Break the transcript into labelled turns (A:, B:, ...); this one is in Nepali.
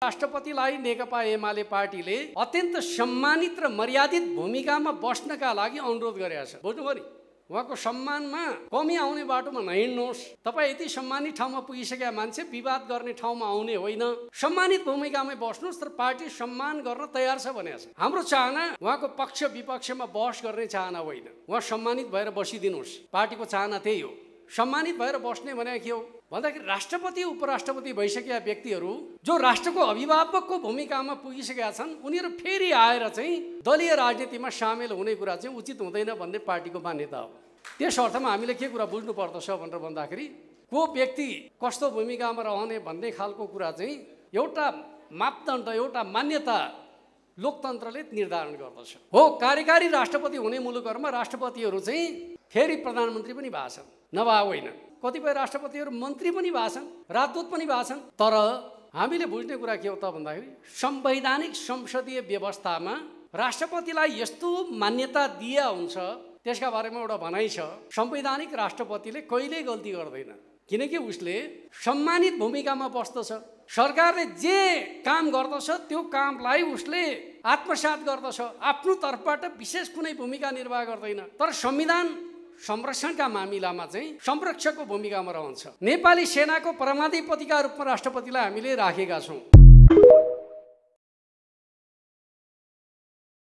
A: राष्ट्रपतिलाई नेकपा एमाले पार्टीले अत्यन्त सम्मानित र मर्यादित भूमिकामा बस्नका लागि अनुरोध गरेको छ। बुझ्नुभयो नि, उहाँको सम्मानमा कमी आउने बाटोमा नहिँड्नुहोस्। तपाईँ यति सम्मानित ठाउँमा पुगिसकेका मान्छे विवाद गर्ने ठाउँमा आउने होइन, सम्मानित भूमिकामै बस्नुहोस्। तर पार्टी सम्मान गर्न तयार छ भनेको छ। हाम्रो चाहना उहाँको पक्ष विपक्षमा बहस गर्ने चाहना होइन, उहाँ सम्मानित भएर बसिदिनुहोस्। पार्टीको चाहना त्यही हो। सम्मानित भएर बस्ने भने के हो भन्दाखेरि राष्ट्रपति उपराष्ट्रपति भइसकेका व्यक्तिहरू जो राष्ट्रको अभिभावकको भूमिकामा पुगिसकेका छन्, उनीहरू फेरि आएर चाहिँ दलीय राजनीतिमा सामेल हुने कुरा चाहिँ उचित हुँदैन भन्ने पार्टीको मान्यता हो। त्यस अर्थमा हामीले के कुरा बुझ्नु पर्दछ भनेर भन्दाखेरि को व्यक्ति कस्तो भूमिकामा रहने भन्ने खालको कुरा चाहिँ एउटा मापदण्ड, एउटा मान्यता लोकतन्त्रले निर्धारण गर्दछ। हो, कार्यकारी राष्ट्रपति हुने मुलुकहरूमा राष्ट्रपतिहरू चाहिँ फेरि प्रधानमन्त्री पनि भएको छन्, नभए होइन। कतिपय राष्ट्रपतिहरू मन्त्री पनि भएको छन्, राजदूत पनि भएको छन्। तर हामीले बुझ्ने कुरा के हो त भन्दाखेरि संवैधानिक संसदीय व्यवस्थामा राष्ट्रपतिलाई यस्तो मान्यता दिया हुन्छ, त्यसका बारेमा एउटा भनाइ छ। संवैधानिक राष्ट्रपतिले कहिल्यै गल्ती गर्दैन, किनकि उसले सम्मानित भूमिकामा बस्दछ। सरकारले जे काम गर्दछ त्यो कामलाई उसले आत्मसात गर्दछ, आफ्नो तर्फबाट विशेष कुनै भूमिका निर्वाह गर्दैन। तर संविधान संरक्षणका मामिलामा चाहिँ संरक्षकको भूमिकामा रहन्छ। नेपाली सेनाको परमाधिपतिका रूपमा राष्ट्रपतिलाई हामीले राखेका छौँ।